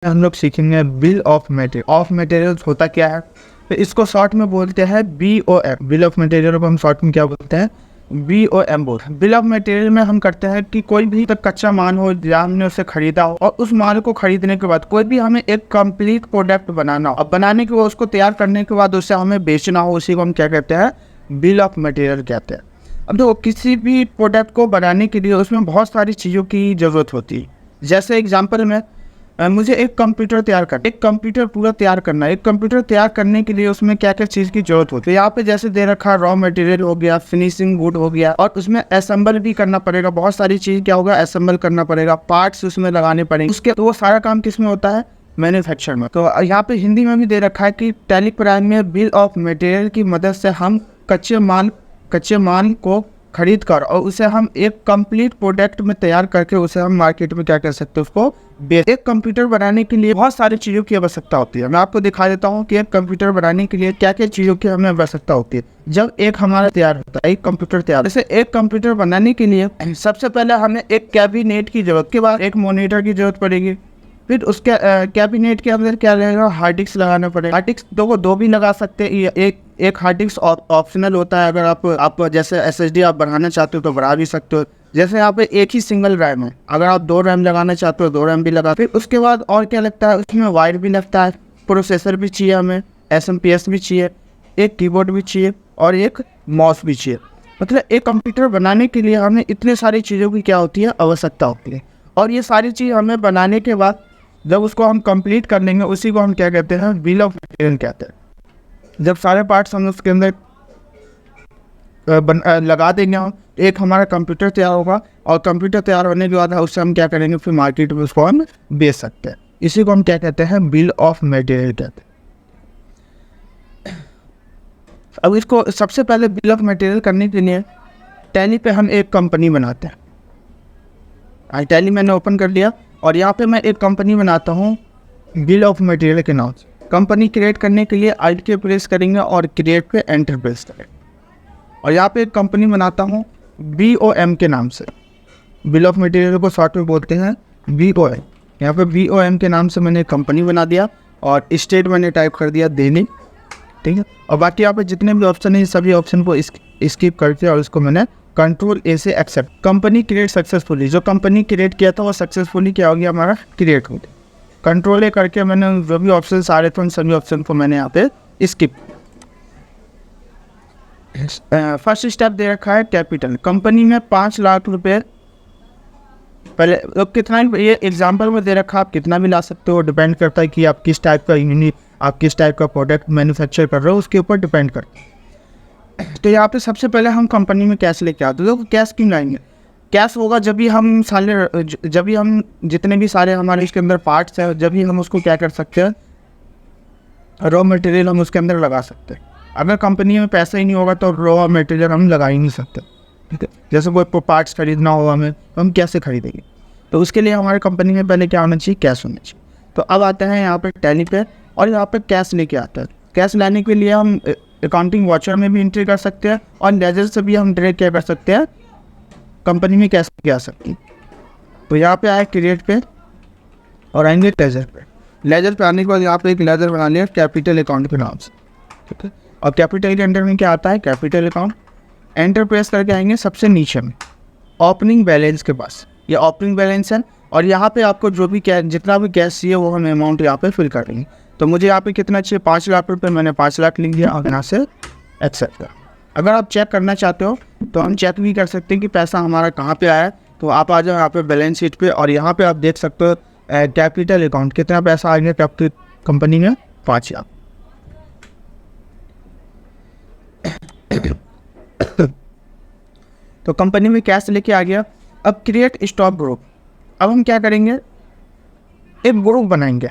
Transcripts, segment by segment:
हम लोग सीखेंगे bill of material. Of materials होता क्या है, तो इसको शॉर्ट में बोलते हैं BOM। बिल ऑफ मटेरियल को हम शॉर्ट में क्या बोलते हैं, BOM बोलते हैं। बिल ऑफ मटेरियल में हम करते हैं कि कोई भी तक कच्चा माल हो या हमने उसे खरीदा हो, और उस माल को खरीदने के बाद कोई भी हमें एक कंप्लीट प्रोडक्ट बनाना हो, अब बनाने के बाद उसको तैयार करने के बाद उसे हमें बेचना हो, उसी को हम क्या कहते हैं, बिल ऑफ मटेरियल कहते हैं। अब देखो, किसी भी प्रोडक्ट को बनाने के लिए उसमें बहुत सारी चीज़ों की ज़रूरत होती है। जैसे एग्जाम्पल में मुझे एक कंप्यूटर तैयार करना, एक कंप्यूटर पूरा तैयार करना है। एक कंप्यूटर तैयार करने के लिए उसमें क्या क्या चीज़ की जरूरत होती है, यहाँ पे जैसे दे रखा रॉ मटेरियल हो गया, फिनिशिंग गुड हो गया, और उसमें असेंबल भी करना पड़ेगा। बहुत सारी चीज़ क्या होगा, असेंबल करना पड़ेगा, पार्ट्स उसमें लगाने पड़ेंगे उसके, तो वो सारा काम किस में होता है, मैन्युफैक्चर में। तो यहाँ पे हिंदी में भी दे रखा है कि टैली प्राइम में बिल ऑफ मटेरियल की मदद से हम कच्चे माल को खरीद कर और उसे हम एक कंप्लीट प्रोडक्ट में तैयार करके उसे हम मार्केट में क्या कर सकते हैं, उसको बेच। एक कंप्यूटर बनाने के लिए बहुत सारी चीज़ों की आवश्यकता होती है। मैं आपको दिखा देता हूँ कि एक कंप्यूटर बनाने के लिए क्या क्या चीज़ों की हमें आवश्यकता होती है। जब एक हमारा तैयार होता है, एक कंप्यूटर तैयार, जैसे एक कंप्यूटर बनाने के लिए सबसे पहले हमें एक कैबिनेट की जरूरत, के बाद एक मॉनिटर की जरूरत पड़ेगी, फिर उसके कैबिनेट के अंदर क्या रहेगा, हार्ड डिस्क लगाना पड़ेगा। हार्ड डिस्क दो भी लगा सकते हैं, एक हार्ड डिस्क ऑप्शनल होता है। अगर आप जैसे SSD आप बढ़ाना चाहते हो तो बढ़ा भी सकते हो। जैसे यहाँ पे एक ही सिंगल रैम है, अगर आप 2 रैम लगाना चाहते हो 2 रैम भी लगा। फिर उसके बाद और क्या लगता है, उसमें वायर भी लगता है, प्रोसेसर भी चाहिए हमें, SMPS भी चाहिए, एक कीबोर्ड भी चाहिए और एक माउस भी चाहिए। मतलब एक कंप्यूटर बनाने के लिए हमें इतने सारी चीज़ों की क्या होती है, आवश्यकता होती है। और ये सारी चीज़ हमें बनाने के बाद जब उसको हम कंप्लीट कर लेंगे, उसी को हम क्या कहते हैं, बिल ऑफ मटेरियल कहते हैं। जब सारे पार्ट्स हम उसके अंदर लगा देंगे हम, एक हमारा कंप्यूटर तैयार होगा, और कंप्यूटर तैयार होने के बाद उससे हम क्या करेंगे, फिर मार्केट में उसको हम बेच सकते हैं। इसी को हम क्या कहते हैं, बिल ऑफ मटेरियल कहते हैं। अब इसको सबसे पहले बिल ऑफ मटेरियल करने के लिए टैली पे हम एक कंपनी बनाते हैं। टैली मैंने ओपन कर लिया और यहाँ पे मैं एक कंपनी बनाता हूँ बिल ऑफ मटेरियल के नाम से। कंपनी क्रिएट करने के लिए Alt की प्रेस करेंगे और क्रिएट पे एंटर प्रेस करेंगे, और यहाँ पे एक कंपनी बनाता हूँ BOM के नाम से। बिल ऑफ मटेरियल को शॉर्ट में बोलते हैं BOM। यहाँ पे BOM के नाम से मैंने कंपनी बना दिया और स्टेट मैंने टाइप कर दिया दैनिक, ठीक है। और बाकी यहाँ पे जितने भी ऑप्शन है, सभी ऑप्शन को स्किप करके और इसको मैंने Ctrl A से एक्सेप्ट। कंपनी क्रिएट सक्सेसफुली, जो कंपनी क्रिएट किया था वो सक्सेसफुली क्या हो गया, हमारा क्रिएट हो गया। Ctrl A करके मैंने जो भी ऑप्शन आ रहे थे उन सभी ऑप्शन को मैंने यहाँ पे स्किप। फर्स्ट स्टेप दे रखा है कैपिटल। कंपनी में 5 लाख रुपए पहले, तो कितना, ये एग्जांपल में दे रखा है, आप कितना भी ला सकते हो, डिपेंड करता है कि आप किस टाइप का यूनिट, आप किस टाइप का प्रोडक्ट मैन्युफैक्चर कर रहे हो, उसके ऊपर डिपेंड करता है। तो यहाँ पे सबसे पहले हम कंपनी में कैश लेके आते हैं। तो कैश क्यों लाएंगे, कैश होगा जब भी हम जितने भी सारे हमारे इसके अंदर पार्ट्स हैं, जब भी हम उसको क्या कर सकते हैं, रॉ मटेरियल हम उसके अंदर लगा सकते हैं। अगर कंपनी में पैसा ही नहीं होगा तो रॉ मटेरियल हम लगा ही नहीं सकते, ठीक है। जैसे कोई पार्ट्स खरीदना होगा हमें, तो हम कैसे खरीदेंगे, तो उसके लिए हमारे कंपनी में पहले क्या होना चाहिए, कैश होना चाहिए। तो अब आते हैं यहाँ पे टैली पे, और यहाँ पे कैश लेके आता है। कैश लाने के लिए हम अकाउंटिंग वाउचर में भी एंट्री कर सकते हैं, और लेजर से भी हम डायरेक्ट क्या कर सकते हैं, कंपनी में कैश लेके आ सकते हैं। तो यहाँ पे आए क्रिएट पे और आएंगे लेजर पे। लेजर पे आने के बाद यहाँ पे एक लेजर बना लिया कैपिटल अकाउंट के नाम से, ठीक है। और कैपिटल के अंडर में क्या आता है, कैपिटल अकाउंट। एंटर प्रेस करके आएंगे सबसे नीचे में ओपनिंग बैलेंस के पास, ये ओपनिंग बैलेंस है। और यहाँ पे आपको जो भी कैश, जितना भी कैश चाहिए वो हम अमाउंट यहाँ पे फिल कर देंगे। तो मुझे यहाँ पे कितना चाहिए, 5 लाख रुपए, मैंने 5 लाख लिख दिया और यहाँ से एक्सेप्ट कर। अगर आप चेक करना चाहते हो तो हम चेक भी कर सकते हैं कि पैसा हमारा कहाँ पे आया है। तो आप आ जाओ यहाँ पे बैलेंस शीट पे, और यहाँ पे आप देख सकते हो कैपिटल अकाउंट कितना पैसा आ गया कैपिटल कंपनी में, 5 लाख। तो कंपनी में कैश लेके आ गया। अब क्रिएट स्टॉक ग्रुप। अब हम क्या करेंगे, एक ग्रुप बनाएंगे।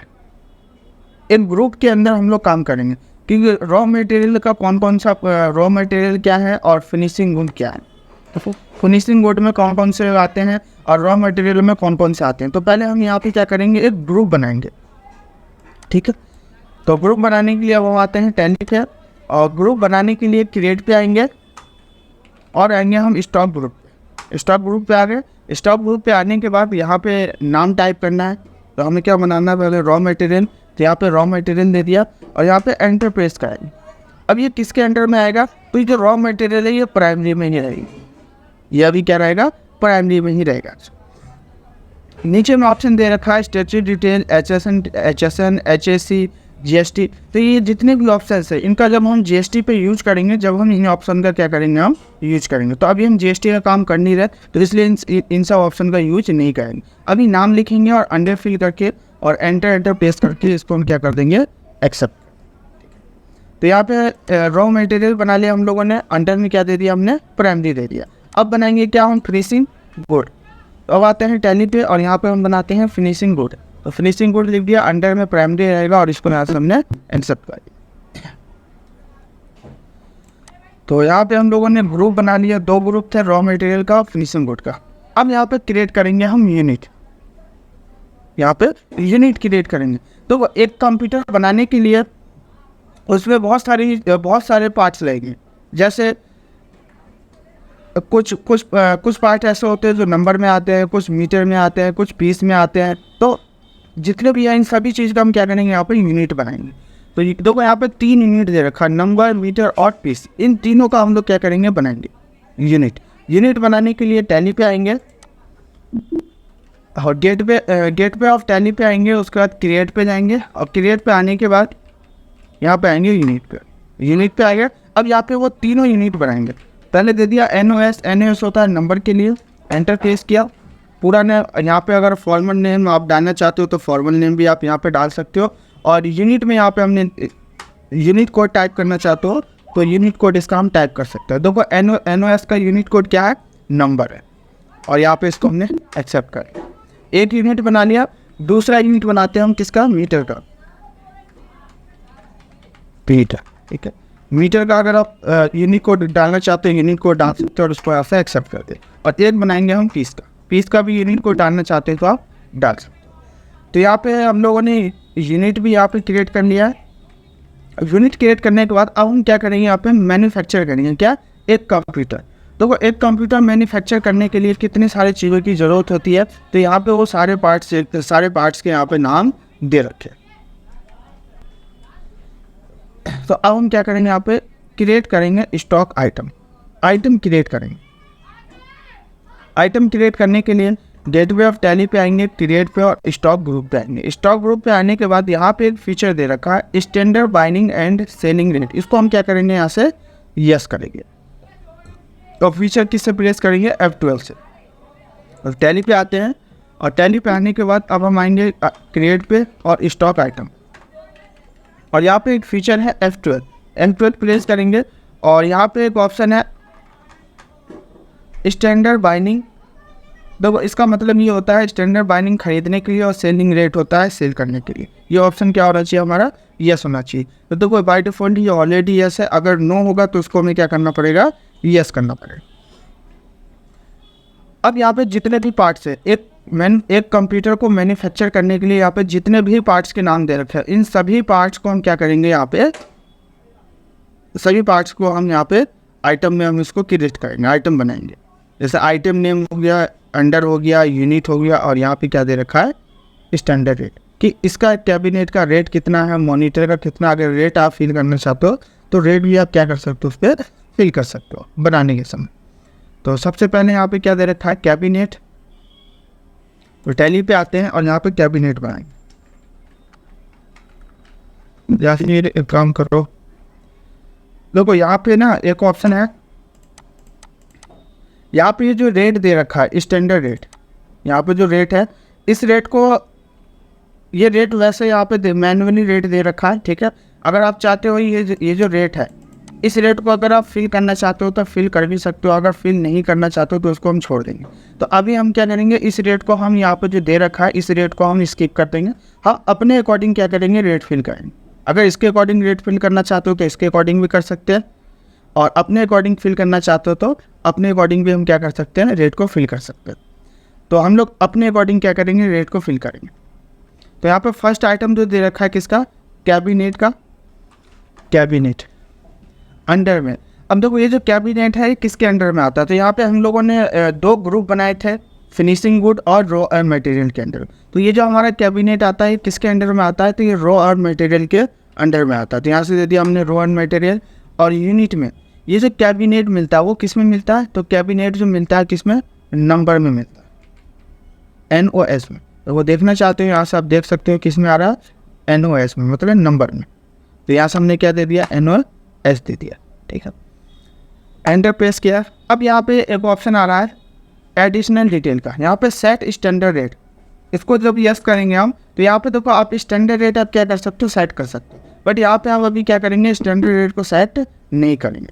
एक ग्रुप के अंदर हम लोग काम करेंगे कि रॉ मटेरियल का कौन सा रॉ मटेरियल क्या है और फिनिशिंग गुड क्या है। तो फिनिशिंग गुड में कौन से आते हैं और रॉ मटेरियल में कौन से आते हैं। तो पहले हम यहाँ पे क्या करेंगे, एक ग्रुप बनाएंगे, ठीक है। तो ग्रुप बनाने के लिए वो आते हैं टैली पे, और ग्रुप बनाने के लिए क्रिएट पे आएंगे और आएंगे हम स्टॉक ग्रुप पे। स्टॉक ग्रुप पे आ गए। स्टॉक ग्रुप पे आने के बाद यहाँ पे नाम टाइप करना है। तो हमें क्या बनाना है, पहले रॉ मटेरियल, तो यहाँ पे रॉ मटेरियल दे दिया और यहाँ पे एंटर प्रेस करेंगे। अब ये किसके अंडर में आएगा, तो ये जो रॉ मटेरियल है ये प्राइमरी में ही रहेगी, ये अभी क्या रहेगा, प्राइमरी में ही रहेगा। नीचे में ऑप्शन दे रखा है statutory detail, HSN, HAC, GST। तो ये जितने भी ऑप्शन है इनका जब हम GST पे यूज करेंगे, जब हम इन ऑप्शन का क्या करेंगे, हम यूज करेंगे। तो अभी हम GST का काम कर नहीं रहे, तो इसलिए इन सब ऑप्शन का यूज नहीं करेंगे। अभी नाम लिखेंगे और अंडर फिल करके और एंटर प्रेस करके इसको हम क्या कर देंगे, एक्सेप्ट। तो यहाँ पे रॉ मटेरियल बना लिया हम लोगों ने, अंडर में क्या दे दिया हमने, प्राइमरी दे दिया। अब बनाएंगे क्या हम, फिनिशिंग गुड। अब आते हैं टैली पे और यहाँ पे हम बनाते हैं फिनिशिंग गुड। तो फिनिशिंग गुड लिख दिया, अंडर में प्राइमरी रहेगा और इसको यहाँ से हमने एक्सेप्ट कर दिया। तो यहाँ पे हम लोगों ने ग्रुप बना लिया, 2 ग्रुप थे, रॉ मटेरियल का और फिनिशिंग गुड का। अब यहाँ पे क्रिएट करेंगे हम यूनिट, यहाँ पे यूनिट क्रिएट करेंगे। तो एक कंप्यूटर बनाने के लिए उसमें बहुत सारे पार्ट्स लगेंगे। जैसे कुछ पार्ट ऐसे होते हैं जो नंबर में आते हैं, कुछ मीटर में आते हैं, कुछ पीस में आते हैं। तो जितने भी हैं इन सभी चीज़ का हम क्या करेंगे, यहाँ पे यूनिट बनाएंगे। तो देखो यहाँ पे 3 यूनिट दे रखा है, नंबर, मीटर और पीस। इन तीनों का हम लोग क्या करेंगे, बनाएंगे यूनिट बनाने के लिए टैली पे आएंगे और गेट पे ऑफ टैली पे आएंगे। उसके बाद क्रिएट पे जाएंगे और क्रिएट पे आने के बाद यहाँ पे आएंगे यूनिट पे आएंगे। अब यहाँ पे वो तीनों यूनिट बनाएंगे। पहले दे दिया NOS होता है नंबर के लिए, एंटर प्रेस किया पूरा ने। यहाँ पे अगर फॉर्मल नेम आप डालना चाहते हो तो फॉर्मल नेम भी आप यहाँ पे डाल सकते हो। और यूनिट में यहाँ पे हमने यूनिट कोड टाइप करना चाहते हो तो यूनिट कोड इसका हम टाइप कर सकते हैं। देखो NOS का यूनिट कोड क्या है, नंबर है। और यहाँ पे इसको हमने एक्सेप्ट कर लिया। एक यूनिट बना लिया। दूसरा यूनिट बनाते हैं हम किसका, मीटर का, ठीक है। मीटर का अगर आप यूनिट कोड डालना चाहते हो यूनिट कोड डाल सकते हो और उसको ऐसे एक्सेप्ट कर दे। और एक बनाएंगे हम पीस का भी यूनिट कोड डालना चाहते हैं तो आप डाल सकते हो। तो यहाँ पे हम लोगों ने यूनिट भी यहाँ पे क्रिएट कर लिया है। यूनिट क्रिएट करने के बाद अब हम क्या करेंगे, यहाँ पे मैन्युफैक्चर करेंगे क्या, एक कंप्यूटर। तो एक कंप्यूटर मैन्युफैक्चर करने के लिए कितनी सारी चीज़ों की ज़रूरत होती है। तो यहाँ पे वो सारे पार्ट्स के यहाँ पे नाम दे रखे। तो अब हम क्या करेंगे, यहाँ पे क्रिएट करेंगे स्टॉक आइटम क्रिएट करेंगे। आइटम क्रिएट करने के लिए गेटवे ऑफ टैली पे आएंगे, क्रिएट पे और स्टॉक ग्रुप पे आएंगे। स्टॉक ग्रुप पे आने के बाद यहाँ पे एक फीचर दे रखा है standard binding and selling rate. इसको हम क्या करेंगे, यहाँ से यस करेंगे। तो फीचर किससे प्रेस करेंगे, F12 से। और टैली पे आते हैं और टैली पे आने के बाद अब हम आएंगे क्रिएट पे और स्टॉक आइटम। और यहाँ पे एक फीचर है F12 प्रेस करेंगे और यहाँ पे एक ऑप्शन है स्टैंडर्ड बाइंडिंग। देखो इसका मतलब ये होता है स्टैंडर्ड बाइंडिंग खरीदने के लिए और सेलिंग रेट होता है सेल करने के लिए। ये ऑप्शन क्या होना चाहिए, हमारा यस होना चाहिए। तो देखो बाय डिफॉल्ट ये ऑलरेडी यस है। अगर नो होगा तो उसको हमें क्या करना पड़ेगा, यस करना पड़ेगा। अब यहाँ पे जितने भी पार्ट्स है, एक कंप्यूटर को मैन्युफैक्चर करने के लिए यहाँ पे जितने भी पार्ट्स के नाम दे रखे हैं, इन सभी पार्ट्स को हम क्या करेंगे, यहाँ पे सभी पार्ट्स को हम यहाँ पे आइटम में हम इसको क्रिएट करेंगे, आइटम बनाएंगे। जैसे आइटम नेम हो गया, अंडर हो गया, यूनिट हो गया और यहाँ पे क्या दे रखा है, स्टैंडर्ड रेट, कि इसका कैबिनेट का रेट कितना है, मॉनिटर का कितना। अगर रेट आप फिल करना चाहते हो तो रेट भी आप क्या कर सकते हो, उस पर फिल कर सकते हो बनाने के समय। तो सबसे पहले यहाँ पे क्या दे रखा है, कैबिनेट। तो टैली पे आते हैं और यहाँ पे कैबिनेट बनाएंगे। जैसे एक काम करो, देखो यहाँ पे ना एक ऑप्शन है, यहाँ पे जो रेट दे रखा है स्टैंडर्ड रेट, यहाँ पे जो रेट है, इस रेट को, ये रेट वैसे यहाँ पे मैनुअली रेट दे रखा है, ठीक है। अगर आप चाहते हो ये जो रेट है, इस रेट को अगर आप फिल करना चाहते हो तो फिल कर भी सकते हो। अगर फिल नहीं करना चाहते हो तो उसको हम छोड़ देंगे। तो अभी हम क्या करेंगे, इस रेट को हम यहाँ पे जो दे रखा है इस रेट को हम स्किप कर देंगे। हाँ, अपने अकॉर्डिंग क्या करेंगे, रेट फिल करेंगे। अगर इसके अकॉर्डिंग रेट फिल करना चाहते हो तो इसके अकॉर्डिंग भी कर सकते हैं, और अपने अकॉर्डिंग फिल करना चाहते हो तो अपने अकॉर्डिंग भी हम क्या कर सकते हैं, रेट को फिल कर सकते हैं। तो हम लोग अपने अकॉर्डिंग क्या करेंगे, रेट को फिल करेंगे। तो यहाँ पे फर्स्ट आइटम जो दे रखा है किसका, कैबिनेट का, कैबिनेट अंडर में। अब देखो ये जो कैबिनेट है किसके अंडर में आता है। तो यहाँ पे हम लोगों ने 2 ग्रुप बनाए थे, फिनिशिंग गुड और रॉ एंड मटेरियल के अंडर। तो ये जो हमारा कैबिनेट आता है किसके अंडर में आता है, तो ये रॉ और मटेरियल के अंडर में आता है। तो यहाँ से दे दिया हमने रॉ एंड मटेरियल। और यूनिट में ये जो कैबिनेट मिलता है वो किस में मिलता है, तो कैबिनेट जो मिलता है किस में, नंबर में मिलता है, NOS में। तो वो देखना चाहते हो यहाँ से आप देख सकते हो किस में आ रहा है, NOS में, मतलब नंबर में। तो यहाँ से हमने क्या दे दिया, NOS दे दिया, ठीक है। एंटर प्रेस किया। अब यहाँ पे एक ऑप्शन आ रहा है एडिशनल डिटेल का, यहाँ पे सेट स्टैंडर्ड रेट, इसको जब यस करेंगे हम तो यहाँ पे देखो आप स्टैंडर्ड रेट आप क्या कर सकते हो, सेट कर सकते हो। बट यहाँ पे हम अभी क्या करेंगे, स्टैंडर्ड रेट को सेट नहीं करेंगे।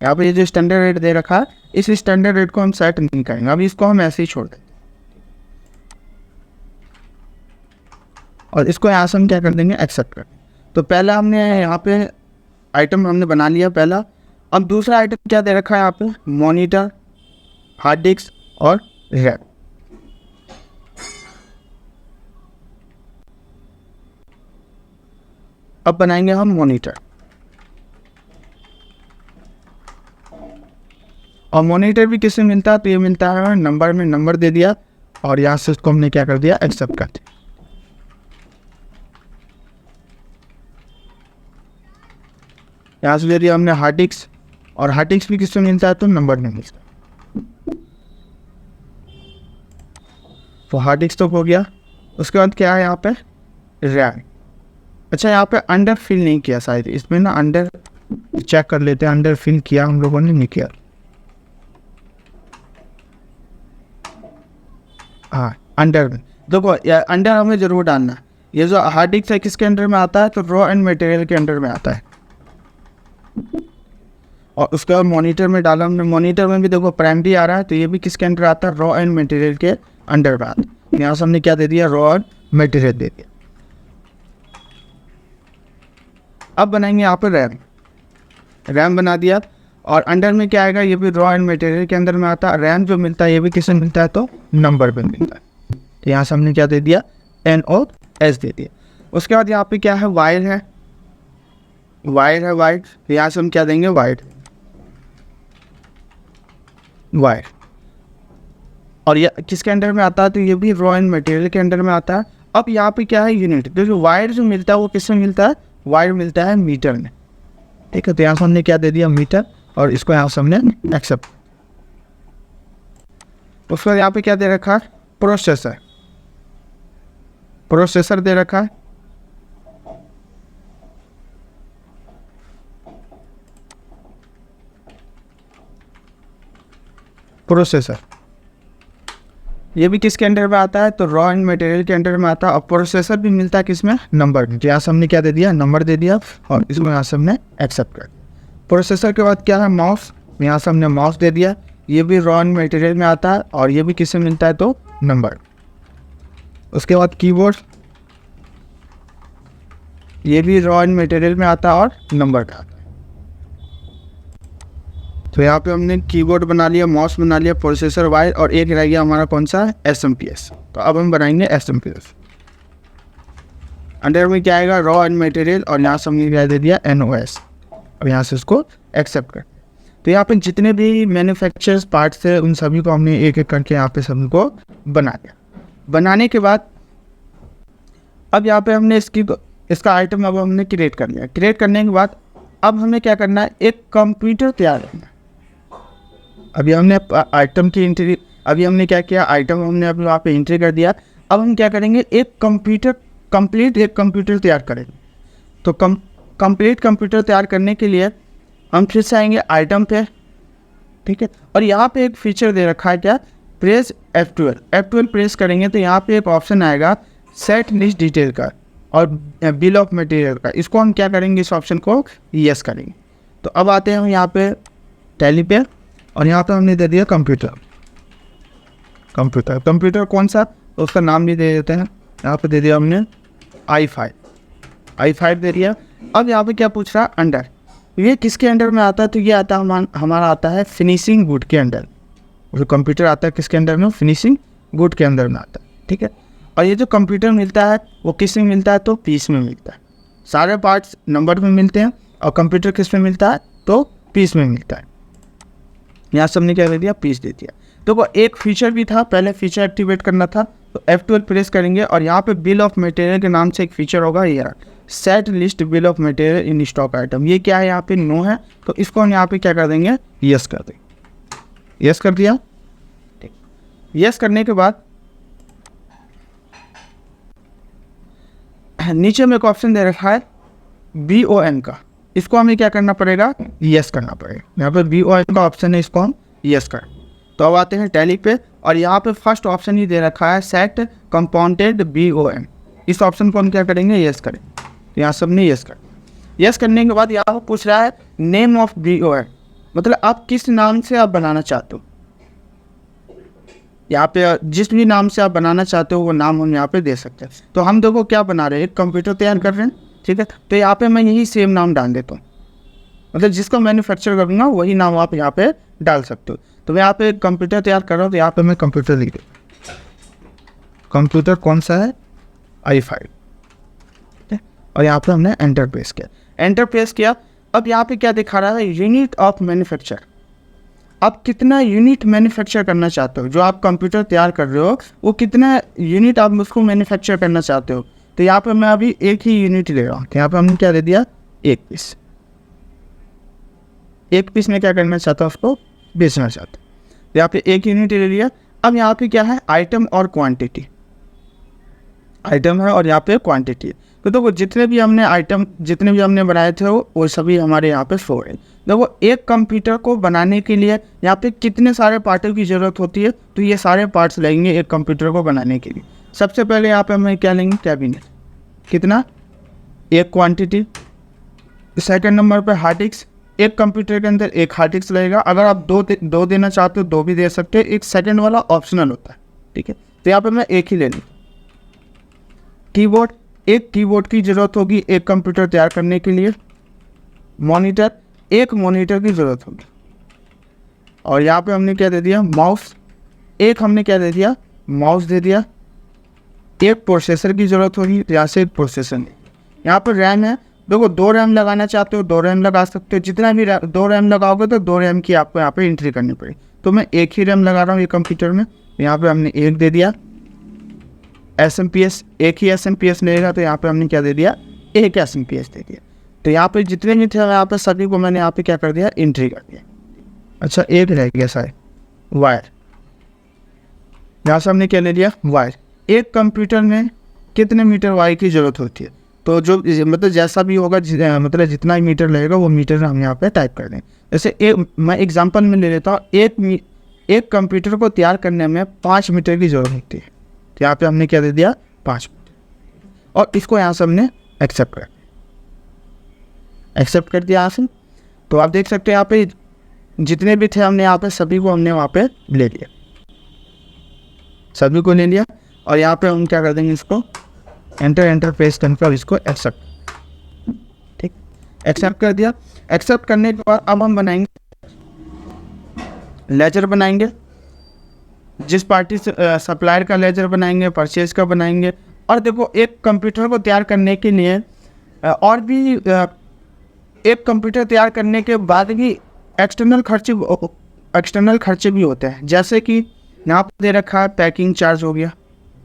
यहाँ पे ये जो स्टैंडर्ड रेट दे रखा है इस स्टैंडर्ड रेट को हम सेट नहीं करेंगे, अभी इसको हम ऐसे ही छोड़ देंगे। और इसको यहाँ से हम क्या कर देंगे, एक्सेप्ट कर। तो पहला हमने यहाँ पे आइटम हमने बना लिया पहला। अब दूसरा आइटम क्या दे रखा है यहाँ पे, मॉनिटर, हार्ड डिस्क और रैम। अब बनाएंगे हम मॉनिटर। और मॉनिटर भी किससे मिलता है, तो ये मिलता है नंबर में, नंबर दे दिया। और यहाँ से इसको हमने क्या कर दिया, एक्सेप्ट कर दिया। यहाँ से दे दिया हमने हार्ड डिस्क, और हार्ड डिस्क भी किससे मिलता है, तो नंबर में मिलता है। तो हार्ड डिस्क तो हो गया। उसके बाद क्या है यहाँ पे, रैम। अच्छा यहाँ पे अंडर फिल नहीं किया शायद, इसमें ना अंडर चेक कर लेते हैं, अंडर फिल किया हम लोगों ने, नहीं किया। हाँ अंडर में देखो, अंडर हमें जरूर डालना। ये जो हार्ड डिस्क है किसके अंडर में आता है, तो रॉ एंड मटेरियल के अंडर में आता है। और उसके बाद मॉनिटर में डाला हमने, मॉनिटर में भी देखो प्राइमरी आ रहा है, तो ये भी किसके अंडर आता है, रॉ एंड मटेरियल के अंडर में आता है। यहाँ से हमने क्या दे दिया, रॉ एंड मटेरियल दे दिया। अब बनाएंगे यहाँ पर रैम। रैम बना दिया। और अंडर में क्या आएगा, ये भी रॉ एंड मटेरियल के अंदर में आता है। रैम जो मिलता है ये भी किससे मिलता है, तो नंबर पे मिलता है। तो यहाँ से हमने क्या दे दिया, NOS दे दिया। उसके बाद यहाँ पे क्या है, वायर है, वायर है वायर। तो यहाँ से हम क्या देंगे, वायर, वायर। और ये किसके अंडर में आता है, तो ये भी रॉ एंड मटेरियल के अंडर में आता है। अब यहाँ पे क्या है, यूनिट। तो जो वायर जो मिलता है वो किसमें मिलता है, वायर मिलता है मीटर में, ठीक है। तो यहाँ से हमने क्या दे दिया, मीटर। और इसको यहाँ से हमने एक्सेप्ट। उसके बाद यहाँ पे क्या दे रखा है, प्रोसेसर। प्रोसेसर दे रखा है। प्रोसेसर ये भी किसके अंडर में आता है, तो रॉ एंड मटेरियल के अंडर में आता है। और प्रोसेसर भी मिलता है किसमें, नंबर में। तो यहाँ से हमने क्या दे दिया, नंबर दे दिया। और इसको यहाँ से हमने एक्सेप्ट कर दिया। प्रोसेसर के बाद क्या है, माउस। यहाँ से हमने माउस दे दिया। ये भी रॉ एंड मटेरियल में आता है, और ये भी किससे मिलता है, तो नंबर। उसके बाद कीबोर्ड, ये भी रॉ एंड मटेरियल में आता है और नंबर का आता है। तो यहाँ पे हमने कीबोर्ड बना लिया, माउस बना लिया, प्रोसेसर, वायर, और एक रह गया हमारा कौन सा, SMPS। तो अब हम बनाएंगे SMPS। अंडर में क्या आएगा, रॉ एंड मटेरियल। और यहाँ से हमने क्या दे दिया, NOS। अब यहाँ से उसको एक्सेप्ट कर। तो यहाँ पे जितने भी मैन्युफैक्चरर्स पार्ट्स थे उन सभी को हमने एक एक करके यहाँ पे सभी को बना दिया। बनाने के बाद अब यहाँ पे हमने इसका आइटम अब हमने क्रिएट कर लिया। क्रिएट करने के बाद अब हमें क्या करना है, एक कंप्यूटर तैयार करना है। अभी हमने आइटम की एंट्री, अभी हमने क्या किया, आइटम हमने अब वहाँ पे एंट्री कर दिया। अब हम क्या करेंगे, एक कंप्यूटर तैयार करेंगे। तो कंप्लीट कंप्यूटर तैयार करने के लिए हम फिर से आएंगे आइटम पे, ठीक है। और यहाँ पे एक फीचर दे रखा है क्या, प्रेस F12 प्रेस करेंगे तो यहाँ पे एक ऑप्शन आएगा सेट लिस्ट डिटेल का और बिल ऑफ मटेरियल का। इसको हम क्या करेंगे, इस ऑप्शन को यस करेंगे। तो अब आते हैं हम यहाँ पे टैली पे, और यहाँ पे हमने दे दिया कंप्यूटर कौन सा, तो उसका नाम भी दे देते हैं। यहाँ पे दे दिया हमने i5 दे दिया। अब यहाँ पे क्या पूछ रहा है, अंडर। ये किसके अंडर में आता है, तो ये आता है हमारा आता है फिनिशिंग गुड के अंडर। जो कंप्यूटर आता है किसके अंडर में, फिनिशिंग गुड के अंदर में आता है, ठीक है। और ये जो कंप्यूटर मिलता है वो किस में मिलता है, तो पीस में मिलता है। सारे पार्ट्स नंबर में मिलते हैं और कंप्यूटर किस में मिलता है, तो पीस में मिलता है। यहाँ से हमने क्या दे दिया, पीस दे दिया। देखो एक फीचर भी था, पहले फीचर एक्टिवेट करना था तो F12 प्रेस करेंगे और यहाँ पे बिल ऑफ मटेरियल के नाम से एक फीचर होगा, ये set list bill of material in stock item. ये क्या है, यहाँ पे नो है तो इसको हम यहाँ पे क्या कर देंगे, यस कर देंगे। यस कर दिया, ठीक। यस करने के बाद नीचे में एक ऑप्शन दे रखा है BOM का, इसको हमें क्या करना पड़ेगा, यस करना पड़ेगा। यहाँ पे BOM का ऑप्शन है, इसको हम यस करें। तो अब आते हैं टैली पे और यहाँ पे फर्स्ट ऑप्शन ही दे रखा है सेट कंपाउंडेड BOM, इस ऑप्शन को हम क्या करेंगे, यस करें। तो यहाँ सबने यस कर, यस करने के बाद यहाँ पूछ रहा है नेम ऑफ BOM, मतलब आप किस नाम से आप बनाना चाहते हो। यहाँ पे जिस भी नाम से आप बनाना चाहते हो वो नाम हम यहाँ पे दे सकते हैं। तो हम देखो क्या बना रहे हैं, एक कंप्यूटर तैयार कर रहे हैं, ठीक है। तो यहाँ पे मैं यही सेम नाम डाल देता हूँ, मतलब जिसका मैन्युफैक्चर करूँगा वही नाम आप यहाँ पे डाल सकते हो। तो मैं यहाँ पे कंप्यूटर तैयार कर रहा हूँ, तो यहाँ पे मैं कंप्यूटर लिख दूँ। कंप्यूटर कौन सा है, i5, ठीक है। और यहाँ पे हमने एंटर प्रेस किया, एंटर प्रेस किया। अब यहाँ पे क्या दिखा रहा है, यूनिट ऑफ मैन्युफैक्चर। आप कितना यूनिट मैन्युफैक्चर करना चाहते हो, जो आप कंप्यूटर तैयार कर रहे हो वो कितना यूनिट आप उसको मैन्युफैक्चर करना चाहते हो। तो यहाँ पे मैं अभी एक ही यूनिट ले रहा हूँ, तो यहाँ पे हमने क्या दे दिया, एक पीस। एक पीस में क्या करना चाहता हूँ, उसको बेचना चाहता हूँ। तो यहाँ पे एक यूनिट ले लिया। अब यहाँ पे क्या है, आइटम और क्वांटिटी, आइटम है और यहाँ पे क्वांटिटी है। तो देखो जितने भी हमने आइटम जितने भी हमने बनाए थे वो सभी हमारे यहाँ पे शो है। देखो एक कंप्यूटर को बनाने के लिए यहाँ पे कितने सारे पार्टों की ज़रूरत होती है, तो ये सारे पार्ट्स लगेंगे एक कंप्यूटर को बनाने के लिए। सबसे पहले यहाँ पे हमें क्या लेंगे, कैबिनेट, कितना, एक क्वांटिटी। सेकंड नंबर पे हार्ड डिस्क, एक कंप्यूटर के अंदर एक हार्ड डिस्क लगेगा। अगर आप दो देना चाहते हो दो भी दे सकते हो, एक सेकंड वाला ऑप्शनल होता है, ठीक है। तो यहाँ पे मैं एक ही ले लूँ। कीबोर्ड, एक कीबोर्ड की ज़रूरत होगी एक कंप्यूटर तैयार करने के लिए। मॉनिटर, एक मॉनिटर की ज़रूरत होगी। और यहाँ पे हमने क्या दे दिया, माउस, एक हमने क्या दे दिया, माउस दे दिया। एक प्रोसेसर की ज़रूरत होगी, तो यहाँ से एक प्रोसेसर नहीं। यहाँ पर रैम है, देखो 2 रैम लगाना चाहते हो 2 रैम लगा सकते हो। जितना भी 2 रैम लगाओगे तो 2 रैम की आपको यहाँ पे एंट्री करनी पड़ेगी। तो मैं एक ही रैम लगा रहा हूँ ये कंप्यूटर में, यहाँ पे हमने एक दे दिया। SMPS, एक ही SMPS लेगा, तो यहाँ पे हमने क्या दे दिया, एक SMPS दे दिया। तो यहाँ पे जितने भी थे यहाँ पे सभी को मैंने यहाँ पे क्या कर दिया, एंट्री कर दिया। अच्छा एक रह गया शायद, वायर, यहाँ से हमने क्या ले लिया, वायर। एक कंप्यूटर में कितने मीटर वायर की ज़रूरत होती है, तो जो मतलब जैसा भी होगा मतलब जितना ही मीटर लगेगा वो मीटर हम यहाँ पे टाइप कर दें। जैसे मैं एग्जांपल में ले लेता हूँ, एक कंप्यूटर को तैयार करने में 5 मीटर की ज़रूरत होती है। तो यहाँ पे हमने क्या दे दिया, 5 मीटर। और इसको यहाँ से हमने एक्सेप्ट कर दिया यहाँ से। तो आप देख सकते हैं यहाँ पे जितने भी थे हमने यहाँ पे सभी को हमने वहाँ पे ले लिया, सभी को ले लिया। और यहाँ पे हम क्या कर देंगे, इसको एंटर प्रेस करके इसको एक्सेप्ट, ठीक, एक्सेप्ट कर दिया। एक्सेप्ट करने के बाद अब हम बनाएंगे लेजर, बनाएंगे जिस पार्टी से सप्लायर का लेजर बनाएंगे, परचेज का बनाएंगे। और देखो एक कंप्यूटर को तैयार करने के लिए और भी एक कंप्यूटर तैयार करने के बाद भी एक्सटर्नल खर्चे भी होते हैं। जैसे कि यहाँ पर दे रखा है पैकिंग चार्ज हो गया,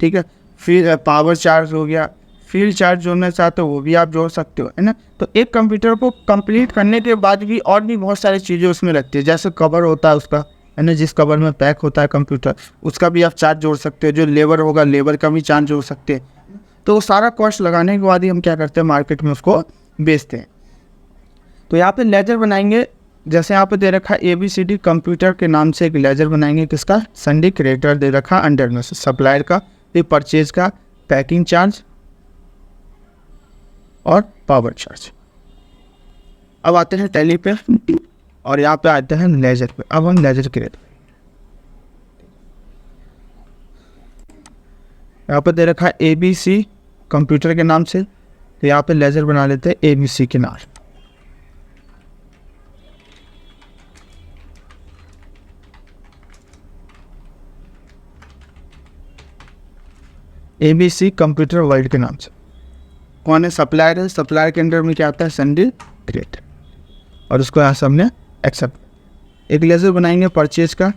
ठीक है, फिर पावर चार्ज हो गया, फील्ड चार्ज जोड़ना चाहते हो वो भी आप जोड़ सकते हो, है ना। तो एक कंप्यूटर को कंप्लीट करने के बाद भी और भी बहुत सारी चीज़ें उसमें लगती है। जैसे कवर होता है उसका, है ना, जिस कवर में पैक होता है कंप्यूटर, उसका भी आप चार्ज जोड़ सकते हो। जो लेबर होगा लेबर का भी चार्ज जोड़ सकते हैं। तो वो सारा कॉस्ट लगाने के बाद ही हम क्या करते हैं, मार्केट में उसको बेचते हैं। तो यहाँ पे लेजर बनाएंगे, जैसे यहाँ पे दे रखा है ABCD कंप्यूटर के नाम से एक लेजर बनाएंगे। किसका, संडे क्रेडिटर दे रखा अंडर में से, सप्लायर का, फिर परचेज का, पैकिंग चार्ज और पावर चार्ज। अब आते हैं टैली पे और यहाँ पे आते हैं लेजर पे। अब हम लेजर क्रिएट, यहाँ पे दे रखा है ABC कंप्यूटर के नाम से, तो यहाँ पे लेजर बना लेते हैं ABC के नाम। ABC कंप्यूटर वर्ल्ड के नाम से। कौन है, सप्लायर है, सप्लायर के अंडर में क्या आता है, संडे क्रिएटर। और उसको यहाँ से हमने एक्सेप्ट। एक लेजर बनाएंगे परचेज का,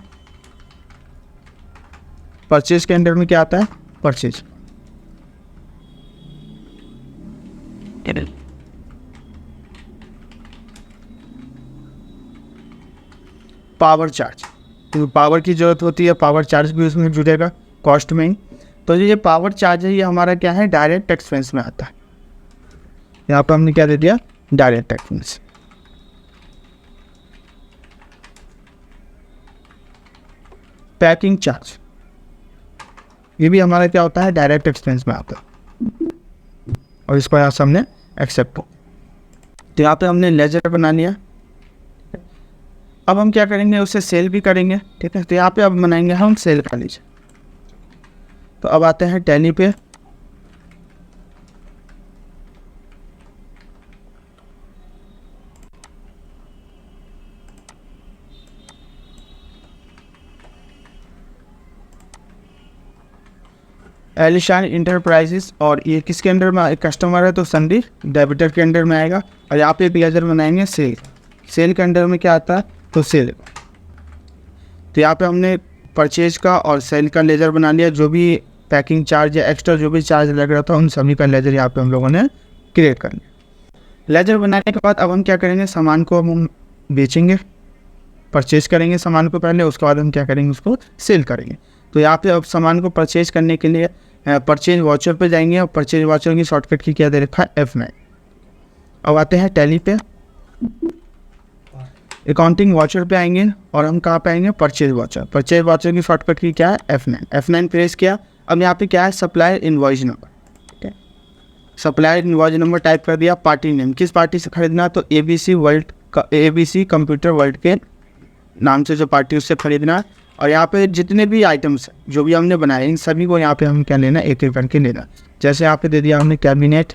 परचेज के अंडर में क्या आता है, परचेज। पावर चार्ज, तो पावर की ज़रूरत होती है, पावर चार्ज भी उसमें जुड़ेगा कॉस्ट में ही। तो ये पावर चार्ज है, ये हमारा क्या है, डायरेक्ट एक्सपेंस में आता है। यहाँ पर हमने क्या दे दिया, डायरेक्ट एक्सपेंस। पैकिंग चार्ज, ये भी हमारा क्या होता है, डायरेक्ट एक्सपेंस में आता है, और इसको यहाँ से हमने एक्सेप्ट। तो यहाँ पे हमने लेजर बना लिया। अब हम क्या करेंगे, उसे सेल भी करेंगे, ठीक है। तो यहाँ पे अब बनाएंगे हम सेल का लीजिए। तो अब आते हैं टैली पे। एलिशान इंटरप्राइजेस, और ये किसके अंडर में, कस्टमर है तो संदीप डेबिटर के अंडर में आएगा। और यहाँ पे एक लेजर बनाएंगे सेल, सेल के अंडर में क्या आता है, तो सेल। तो यहाँ पे हमने परचेज का और सेल का लेजर बना लिया। जो भी पैकिंग चार्ज या एक्स्ट्रा जो भी चार्ज लग रहा था उन सभी का लेजर यहाँ पे हम लोगों ने क्रिएट कर लिया। लेजर बनाने के बाद अब हम क्या करेंगे, सामान को हम बेचेंगे, परचेज करेंगे सामान को पहले, उसके बाद हम क्या करेंगे, उसको सेल करेंगे। तो यहाँ पे अब सामान को परचेज करने के लिए परचेज वाउचर पे जाएंगे, और परचेज वाउचर की शॉर्टकट की क्या दे रखा है, F9। अब आते हैं टैली पे, अकाउंटिंग वाउचर पे आएंगे, और हम कहाँ पे आएंगे, परचेज वाउचर। परचेज वाउचर की शॉर्टकट की क्या है, F9। F9 प्रेस किया। अब यहाँ पे क्या है, सप्लायर इनवॉइस नंबर, ठीक है। सप्लायर इनवॉइस नंबर टाइप कर दिया। पार्टी नेम, किस पार्टी से खरीदना, तो ABC कंप्यूटर वर्ल्ड के नाम से जो पार्टी उससे खरीदना। और यहाँ पे जितने भी आइटम्स जो भी हमने बनाए इन सभी को यहाँ पे हम क्या लेना, एक एक करके लेना। जैसे यहाँ पे दे दिया हमने कैबिनेट,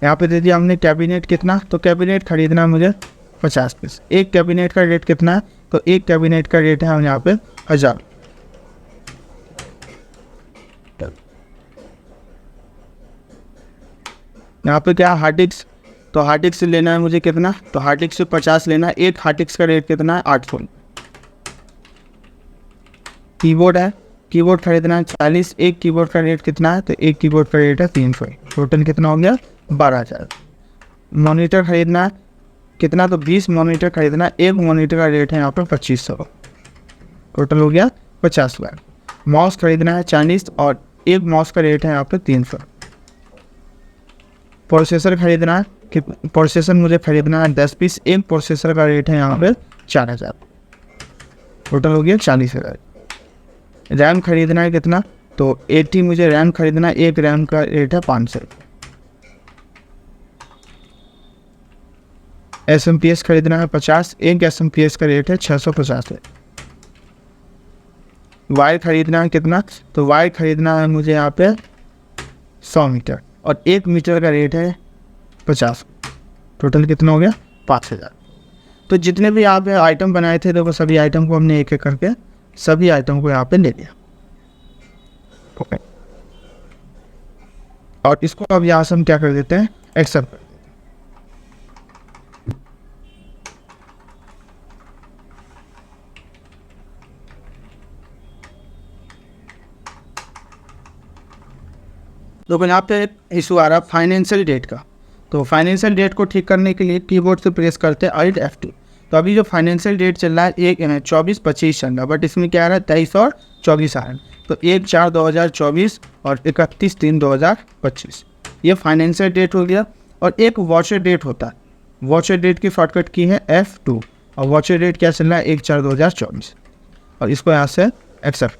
यहाँ पे दे दिया हमने कैबिनेट कितना, तो कैबिनेट खरीदना है मुझे 50 पीस। एक कैबिनेट का रेट कितना है, तो एक कैबिनेट का रेट है हम यहाँ पे 1000। यहाँ पे क्या हार्ड डिस्क, तो हार्ड डिस्क लेना है मुझे कितना, तो हार्ड डिस्क से 50 लेना है। एक हार्ड डिस्क का रेट कितना है, 800। कीबोर्ड है, कीबोर्ड खरीदना है 40। एक कीबोर्ड का रेट कितना है, तो एक कीबोर्ड का रेट है 300। टोटल कितना हो गया, 12000। मॉनिटर खरीदना है कितना, तो 20 मॉनिटर खरीदना है। एक मॉनिटर का रेट है यहाँ पर 2500। टोटल हो गया 50,000। माउस खरीदना है 40, और एक माउस का रेट है यहाँ पर 300। प्रोसेसर खरीदना है कि प्रोसेसर मुझे खरीदना है 10 पीस। एक प्रोसेसर का रेट है यहाँ पे 4000। टोटल हो गया 40,000। रैम खरीदना है कितना, तो 80 मुझे रैम खरीदना है। एक रैम का रेट है 500। SMPS खरीदना है 50। एक SMPS का रेट है 650। वायर खरीदना है कितना, तो वायर खरीदना है मुझे यहाँ पे 100 मीटर, और 1 मीटर का रेट है 50। टोटल कितना हो गया, 5000। तो जितने भी यहाँ पे आइटम बनाए थे, देखो सभी आइटम को हमने एक एक करके सभी आइटम को यहाँ पे ले लिया, ओके। और इसको अब यहाँ से हम क्या कर देते हैं, एक्सेप्ट कर देते हैं। तो यहाँ पे इशू आ रहा है फाइनेंशियल डेट का। तो फाइनेंशियल डेट को ठीक करने के लिए कीबोर्ड से प्रेस करते हैं Alt F2। तो अभी जो फाइनेंशियल डेट चल रहा है 24-25 चल रहा है, बट इसमें क्या आ रहा है 23 और 24 आ रहा है। तो 1/4/2024 और 31/3/2025 ये फाइनेंशियल डेट हो गया। और एक वॉचर डेट होता है, वॉचर डेट की शॉर्टकट की है F2, और वॉचर डेट क्या चल रहा है 1/4/2024, और इसको यहाँ से एक्सेप्ट।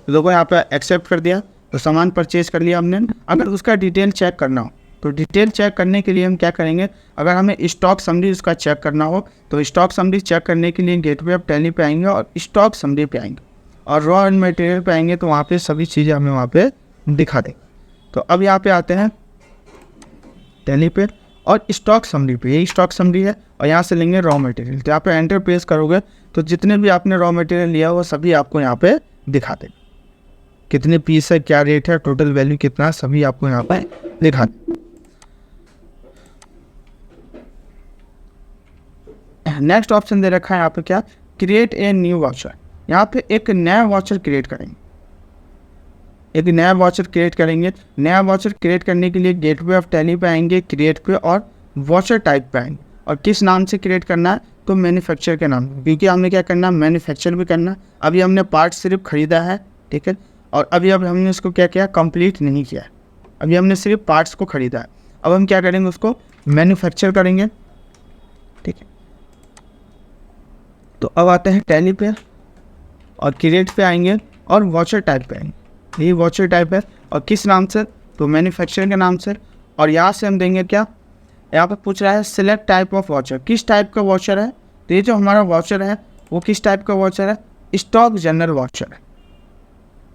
तो देखो यहाँ पर एक्सेप्ट कर दिया, तो सामान परचेज कर लिया हमने। अगर उसका डिटेल चेक करना हो, तो डिटेल चेक करने के लिए हम क्या करेंगे, अगर हमें स्टॉक समरी उसका चेक करना हो, तो स्टॉक समरी चेक करने के लिए गेटवे ऑफ टैली पे आएंगे और स्टॉक समरी पे आएंगे, और रॉ एंड मटेरियल पे आएंगे, तो वहाँ पे सभी चीज़ें हमें वहाँ पे दिखा देंगे। तो अब यहाँ पे आते हैं टैली पे और स्टॉक समरी पे, यही स्टॉक समरी है, और यहाँ से लेंगे रॉ मटेरियल। तो यहाँ पे एंटर प्रेस करोगे तो जितने भी आपने रॉ मटेरियल लिया वो सभी आपको यहाँ पे दिखा देंगे, कितने पीस है, क्या रेट है, टोटल वैल्यू कितना है, सभी आपको यहाँ पे दिखा दें। नेक्स्ट ऑप्शन दे रखा है यहाँ पे क्या, क्रिएट ए न्यू वाउचर। यहाँ पे एक नया वाउचर क्रिएट करेंगे, एक नया वाउचर क्रिएट करेंगे। नया वाउचर क्रिएट करने के लिए गेटवे ऑफ टैली पे आएंगे, क्रिएट पे, और वाउचर टाइप पे आएंगे। और किस नाम से क्रिएट करना है, तो मैन्युफैक्चर के नाम, क्योंकि हमें क्या करना है, मैन्युफैक्चर भी करना। अभी हमने पार्ट सिर्फ ख़रीदा है, ठीक है, और अभी हमने इसको क्या किया, कंप्लीट नहीं किया है, अभी हमने सिर्फ पार्ट्स को ख़रीदा है। अब हम क्या करेंगे, उसको मैन्युफैक्चर करेंगे, ठीक है। तो अब आते हैं टैली पे और क्रिएट पे आएंगे और वाउचर टाइप पे आएंगे। ये वाउचर टाइप है और किस नाम से, तो मैन्युफैक्चर के नाम से। और यहाँ से हम देंगे क्या, यहाँ पे पूछ रहा है सिलेक्ट टाइप ऑफ वाउचर, किस टाइप का वाउचर है। तो ये जो हमारा वाउचर है वो किस टाइप का वाउचर है, स्टॉक जनरल वाउचर है,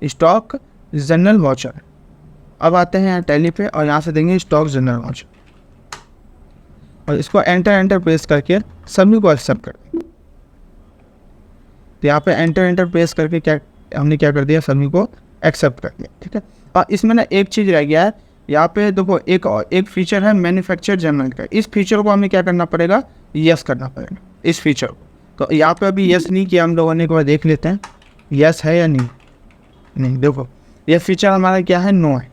स्टॉक जनरल वाउचर है। अब आते हैं यहाँ टैली पे और यहाँ से देंगे स्टॉक जनरल वाउचर और इसको एंटर प्रेस करके सभी को एक्सेप्ट कर देंगे। तो यहाँ पे एंटर प्रेस करके क्या हमने क्या कर दिया, सभी को एक्सेप्ट कर दिया, ठीक है। और इसमें ना एक चीज़ रह गया है, यहाँ पे देखो एक फीचर है मैन्युफैक्चर जनरल का। इस फीचर को हमें क्या करना पड़ेगा, यस करना पड़ेगा इस फीचर को। तो यहाँ पे अभी यस नहीं किया हम लोगों ने, एक बार देख लेते हैं यस है या नहीं। देखो ये फीचर हमारा क्या है, नो है।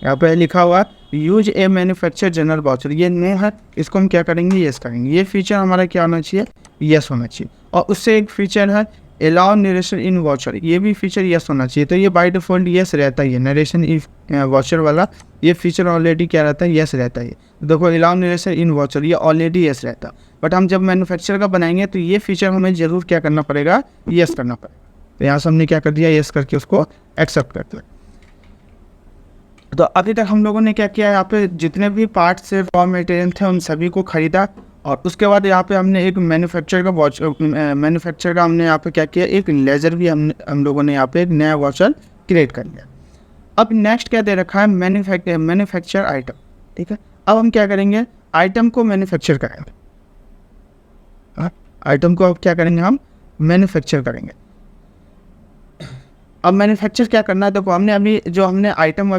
यहाँ पे लिखा हुआ यूज ए मैन्युफैक्चर जनरल वाउचर, ये नो है, इसको हम क्या करेंगे, यस करेंगे। ये फीचर हमारा क्या होना चाहिए, यस होना चाहिए। और उससे एक फीचर है अलाउ नरेशन इन वाउचर, ये भी फीचर यस होना चाहिए। तो ये बाय डिफ़ॉल्ट यस रहता ही है, नरेशन इन वाउचर वाला ये फीचर ऑलरेडी क्या रहता है, यस रहता है। देखो अलाउ नरेशन इन वाउचर ये ऑलरेडी यस रहता है, बट हम जब मैन्युफैक्चर का बनाएंगे तो ये फीचर हमें ज़रूर क्या करना पड़ेगा, यस करना पड़ेगा। तो यहाँ से हमने क्या कर दिया, यस करके उसको एक्सेप्ट कर दिया। तो अभी तक हम लोगों ने क्या किया, यहाँ पे जितने भी पार्ट्स से रॉ मटेरियल थे उन सभी को ख़रीदा और उसके बाद यहाँ पे हमने एक मैन्युफैक्चर का हमने यहाँ पे क्या किया, एक लेज़र भी हम लोगों ने यहाँ पे एक नया वाउचर क्रिएट कर लिया। अब नेक्स्ट क्या दे रखा है, मैन्युफैक्चर आइटम, ठीक है। अब हम क्या करेंगे, आइटम को मैन्युफैक्चर करेंगे, आइटम को अब क्या करेंगे, हम मैन्युफैक्चर करेंगे। अब मैन्युफैक्चर क्या करना है, देखो हमने आइटम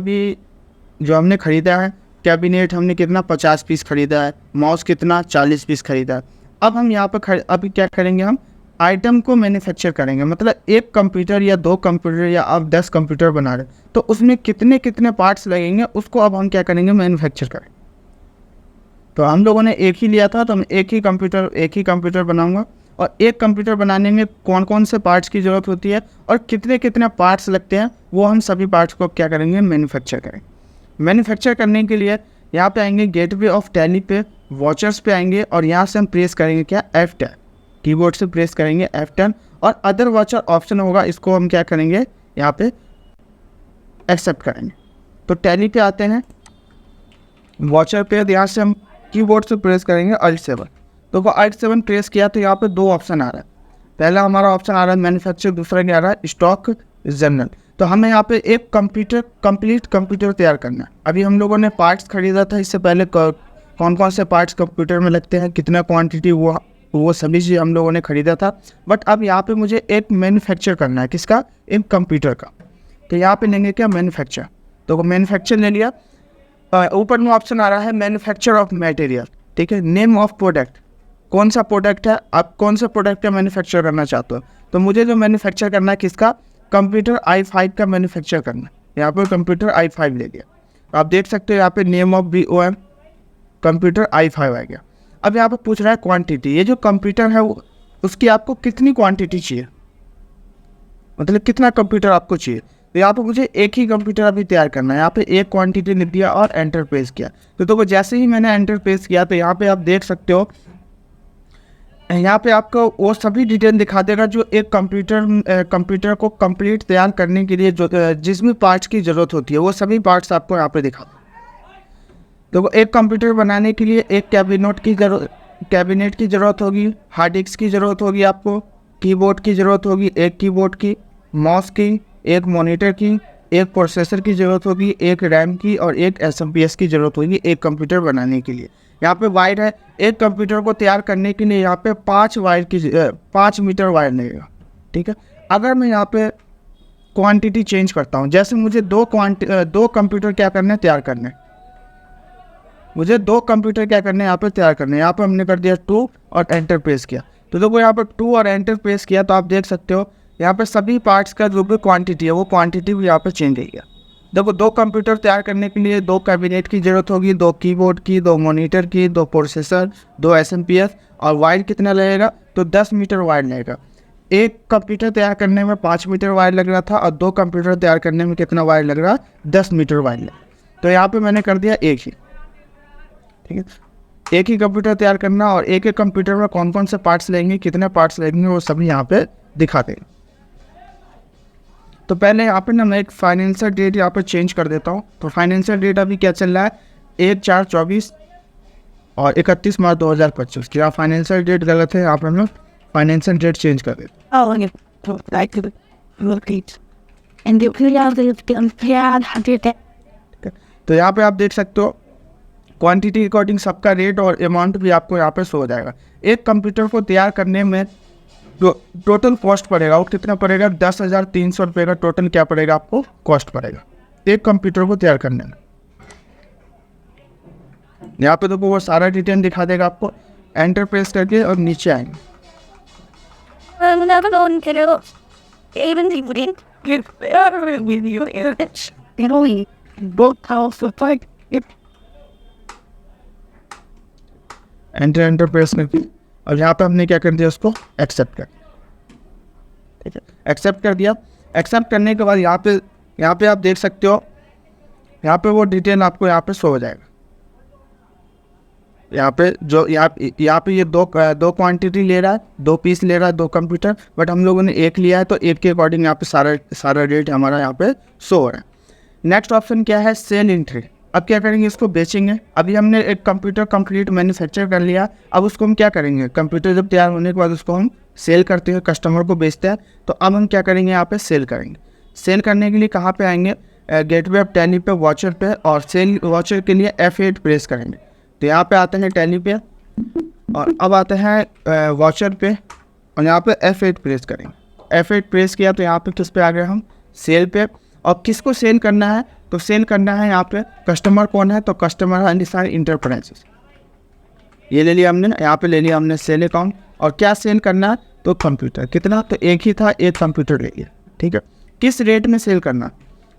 जो हमने ख़रीदा है, कैबिनेट हमने कितना 50 पीस ख़रीदा है, माउस कितना 40 पीस ख़रीदा है। अब हम यहाँ पर अभी क्या करेंगे, हम आइटम को मैन्युफैक्चर करेंगे। मतलब एक कंप्यूटर या 2 कंप्यूटर या आप 10 कंप्यूटर बना रहे तो उसमें कितने कितने पार्ट्स लगेंगे, उसको अब हम क्या करेंगे, मैन्युफैक्चर करेंगे। तो हम लोगों ने एक ही लिया था, तो हम एक ही कंप्यूटर बनाऊँगा और एक कंप्यूटर बनाने में कौन कौन से पार्ट्स की ज़रूरत होती है और कितने कितने पार्ट्स लगते हैं, वो हम सभी पार्ट्स को क्या करेंगे, मैन्युफैक्चर करेंगे। मैन्युफैक्चर करने के लिए यहाँ पे आएंगे गेटवे ऑफ टैली पे, वाउचर्स पे आएंगे और यहाँ से हम प्रेस करेंगे क्या, F10, कीबोर्ड से प्रेस करेंगे F10 और अदर वाउचर ऑप्शन होगा, इसको हम क्या करेंगे, यहाँ पे एक्सेप्ट करेंगे। तो टैली पे आते हैं, वाउचर पे, यहाँ से हम कीबोर्ड से प्रेस करेंगे Alt7। तो वो Alt7 प्रेस किया तो यहाँ पे 2 ऑप्शन आ रहा है। पहला हमारा ऑप्शन आ रहा है मैन्युफैक्चर, दूसरा क्या आ रहा है, स्टॉक जनरल। तो हमें यहाँ पे एक कंप्लीट कंप्यूटर तैयार करना है। अभी हम लोगों ने पार्ट्स खरीदा था, इससे पहले कौन कौन से पार्ट्स कंप्यूटर में लगते हैं, कितना क्वांटिटी, वो सभी चीज़ हम लोगों ने ख़रीदा था। बट अब यहाँ पे मुझे एक मैन्युफैक्चर करना है, किसका, एक कंप्यूटर का। तो यहाँ पे लेंगे क्या, मैन्युफैक्चर। तो मैन्युफैक्चर ले लिया। ऊपर में ऑप्शन आ रहा है मैन्युफैक्चर ऑफ मटेरियल, ठीक है। नेम ऑफ प्रोडक्ट, कौन सा प्रोडक्ट है, आप कौन सा प्रोडक्ट का मैन्युफैक्चर करना चाहते हो। तो मुझे जो मैन्युफैक्चर करना है, किसका, कंप्यूटर i5 का मैन्युफैक्चर करना है। यहाँ पर कंप्यूटर i5 ले गया। आप देख सकते हो यहाँ पे name of BOM computer i5 आ गया। अब यहाँ पे पूछ रहा है क्वांटिटी, ये जो कंप्यूटर है उसकी आपको कितनी क्वांटिटी चाहिए, मतलब कितना कंप्यूटर आपको चाहिए। तो यहाँ पे मुझे एक ही कंप्यूटर अभी तैयार करना है। यहाँ पे एक क्वांटिटी लिख दिया और एंटर प्रेस किया। तो जैसे ही मैंने एंटर प्रेस किया तो यहाँ पे आप देख सकते हो, यहाँ पे आपको वो सभी डिटेल दिखा देगा जो एक कंप्यूटर को कंप्लीट तैयार करने के लिए जो जिस भी पार्ट्स की ज़रूरत होती है, वो सभी पार्ट्स आपको यहाँ पे दिखा दो। तो एक कंप्यूटर बनाने के लिए एक कैबिनेट की ज़रूरत होगी, हार्ड डिस्क की ज़रूरत होगी, आपको कीबोर्ड की ज़रूरत होगी, एक कीबोर्ड की, माउस की, एक मॉनिटर की, एक प्रोसेसर की ज़रूरत होगी, एक रैम की और एक SMPS की ज़रूरत होगी एक कंप्यूटर बनाने के लिए। यहाँ पे वायर है, एक कंप्यूटर को तैयार करने के लिए यहाँ पे 5 मीटर वायर लगेगा, ठीक है। अगर मैं यहाँ पे क्वांटिटी चेंज करता हूँ, जैसे मुझे 2 कंप्यूटर क्या करने, तैयार करने, मुझे 2 कंप्यूटर क्या करने हैं यहाँ पे तैयार करने हैं। यहाँ पे हमने कर दिया 2 और एंटर प्रेस किया। तो देखो यहाँ पर 2 और एंटर प्रेस किया तो आप देख सकते हो यहाँ पर सभी पार्ट्स का जो भी क्वांटिटी है वो क्वांटिटी भी यहाँ पर चेंज हो गया। देखो 2 कंप्यूटर तैयार करने के लिए 2 कैबिनेट की ज़रूरत होगी, 2 कीबोर्ड की, 2 मॉनिटर की, 2 प्रोसेसर, 2 एसएमपीएस और वायर कितना लगेगा तो 10 मीटर वायर लगेगा। एक कंप्यूटर तैयार करने में 5 मीटर वायर लग रहा था और 2 कंप्यूटर तैयार करने में कितना वायर लग रहा, 10 मीटर वायर लग। तो यहाँ पे मैंने कर दिया एक ही, ठीक है। एक ही कंप्यूटर तैयार करना और एक एक कंप्यूटर में कौन कौन से पार्ट्स लगेंगे, कितने पार्ट्स लगेंगे वो सभी यहाँ पे दिखा देंगे। तो पहले यहाँ पे ना मैं एक फाइनेंशियल डेट यहाँ पे चेंज कर देता हूँ। तो फाइनेंशियल डेट अभी क्या चल रहा है 1/4/24 और 31 मार्च 2025। क्या फाइनेंशियल डेट गलत है, यहाँ पे हम लोग फाइनेंशियल डेट चेंज कर देते हैं। तो यहाँ पे आप देख सकते हो क्वांटिटी अकॉर्डिंग सबका रेट और अमाउंट भी आपको यहाँ पे शो हो जाएगा। एक कंप्यूटर को तैयार करने में टोटल कॉस्ट पड़ेगा वो कितना पड़ेगा 10,300 रुपये का टोटल क्या पड़ेगा आपको कॉस्ट पड़ेगा एक कंप्यूटर को तैयार करने में। यहाँ पे देखो वो सारा डिटेल दिखा देगा आपको। एंटर प्रेस करके और नीचे आएंगे। एंटर प्रेस करके और यहाँ पे हमने क्या कर दिया उसको एक्सेप्ट कर, ठीक है। एक्सेप्ट कर दिया। एक्सेप्ट करने के बाद यहाँ पे आप देख सकते हो यहाँ पे वो डिटेल आपको यहाँ पे शो हो जाएगा। यहाँ पे ये दो क्वांटिटी ले रहा है, 2 पीस ले रहा है 2 कंप्यूटर, बट हम लोगों ने एक लिया है तो एक के अकॉर्डिंग यहाँ पे सारा रेट हमारा यहाँ पे शो हो रहा है। नेक्स्ट ऑप्शन क्या है सेल एंट्री। अब क्या करेंगे इसको बेचेंगे। अभी हमने एक कंप्यूटर कंप्लीट मैन्युफैक्चर कर लिया, अब उसको हम क्या करेंगे कंप्यूटर जब तैयार होने के बाद उसको हम सेल करते हैं, कस्टमर को बेचते हैं। तो अब हम क्या करेंगे यहाँ पे सेल करेंगे। सेल करने के लिए कहाँ पे आएंगे गेटवे ऑफ टैली पे, वॉचर पे, और सेल वॉचर के लिए F8 प्रेस करेंगे। तो यहाँ पे आते हैं टैली पे और अब आते हैं वॉचर पे और यहाँ पे F8 प्रेस करेंगे। F8 प्रेस किया तो यहाँ पे किस पे आ गए हम सेल पे। और किसको सेल करना है तो सेल करना है यहाँ पे कस्टमर कौन है तो कस्टमर है निशान इंटरप्राइजेस। ये ले लिया हमने, यहाँ पे ले लिया हमने सेल अकाउंट। और क्या सेल करना है तो कंप्यूटर कितना तो एक ही था, एक कंप्यूटर ले लिया, ठीक है। किस रेट में सेल करना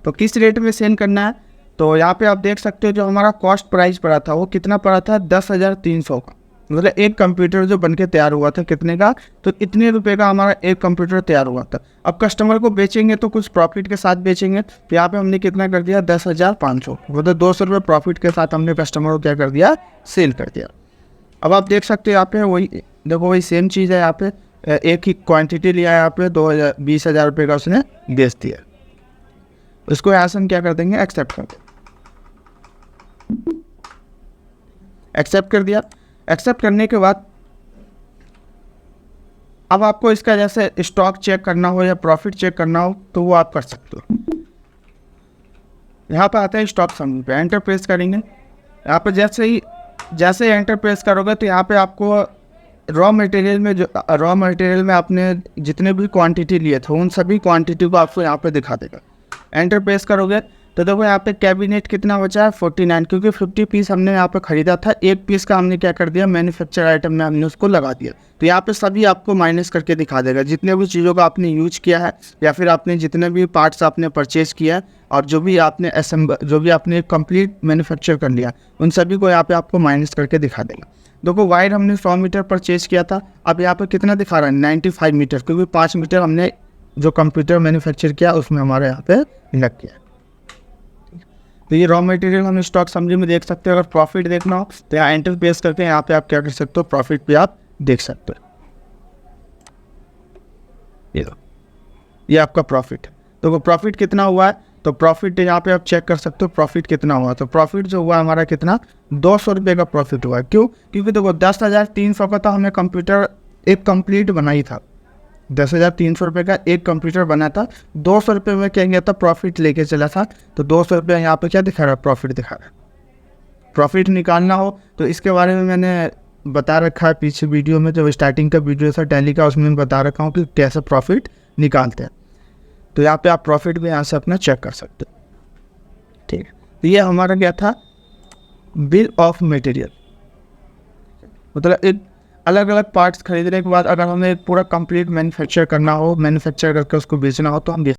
तो किस रेट में सेल करना है तो यहाँ पे आप देख सकते हो जो हमारा कॉस्ट प्राइस पड़ा था वो कितना पड़ा था 10,300 का। मतलब एक कंप्यूटर जो बनके तैयार हुआ था कितने का तो इतने रुपए का हमारा एक कंप्यूटर तैयार हुआ था। अब कस्टमर को बेचेंगे तो कुछ प्रॉफिट के साथ बेचेंगे। तो यहाँ पे हमने कितना कर दिया 10,500, मतलब 200 रुपये प्रॉफिट के साथ हमने कस्टमर को क्या कर दिया सेल कर दिया। अब आप देख सकते हो यहाँ पे वही देखो वही सेम चीज़ है। यहाँ पे एक ही क्वान्टिटी लिया है, यहाँ पे 20,000 रुपये का उसने बेच दिया। उसको यहाँ से हम क्या कर देंगे एक्सेप्ट कर देंगे। एक्सेप्ट कर दिया। एक्सेप्ट करने के बाद अब आपको इसका जैसे स्टॉक चेक करना हो या प्रॉफिट चेक करना हो तो वो आप कर सकते हो। यहाँ पे आता है स्टॉक समरी पे, एंटर प्रेस करेंगे। यहाँ पे जैसे एंटर प्रेस करोगे तो यहाँ पे आपको रॉ मटेरियल में आपने जितने भी क्वांटिटी लिए थे उन सभी क्वांटिटी को आपको यहाँ पे दिखा देगा। एंटर प्रेस करोगे तो देखो यहाँ पे कैबिनेट कितना बचा है 49, क्योंकि 50 पीस हमने यहाँ पे ख़रीदा था। एक पीस का हमने क्या कर दिया मैन्युफैक्चर आइटम में हमने उसको लगा दिया। तो यहाँ पे सभी आपको माइनस करके दिखा देगा जितने भी चीज़ों का आपने यूज किया है या फिर आपने जितने भी पार्ट्स आपने परचेज किया है और जो भी आपने कंप्लीट मैन्युफैक्चर कर लिया उन सभी को यहाँ पे आपको माइनस करके दिखा देगा। देखो वायर हमने 100 मीटर परचेज किया था, अब यहाँ पे कितना दिखा रहा है 95 मीटर, क्योंकि 5 मीटर हमने जो कंप्यूटर मैन्युफैक्चर किया उसमें हमारे यहाँ पे लग गया। तो ये रॉ मटेरियल हम स्टॉक समरी में देख सकते हो। अगर प्रॉफिट देखना हो तो यहाँ एंटर प्रेस करके यहाँ पे आप क्या कर सकते हो प्रॉफिट पे आप देख सकते हो। ये आपका प्रॉफिट। तो प्रॉफिट कितना हुआ है तो प्रॉफिट यहाँ पे आप चेक कर सकते हो प्रॉफिट कितना हुआ। तो प्रॉफिट जो हुआ हमारा कितना 200 रुपये का प्रॉफिट हुआ है। क्यों? क्योंकि देखो 10,300 का था हमें कंप्यूटर एक कंप्लीट बनाई था, 10,300 रुपये का एक कंप्यूटर बना था। 200 रुपये में क्या गया था प्रॉफिट लेके चला था। तो 200 रुपये यहाँ पे क्या दिखा रहा है प्रॉफिट दिखा रहा है। प्रॉफिट निकालना हो तो इसके बारे में मैंने बता रखा है पीछे वीडियो में, जो स्टार्टिंग का वीडियो था टैली का उसमें बता रखा हूँ कि कैसे प्रॉफिट निकालते हैं। तो यहाँ पे आप प्रॉफिट भी यहाँ से अपना चेक कर सकते हो, ठीक है। तो ये हमारा क्या था बिल ऑफ मटेरियल, मतलब एक अलग अलग पार्ट्स खरीदने के बाद अगर हमें पूरा कंप्लीट मैन्युफैक्चर करना हो, मैन्युफैक्चर करके उसको बेचना हो तो हम बेच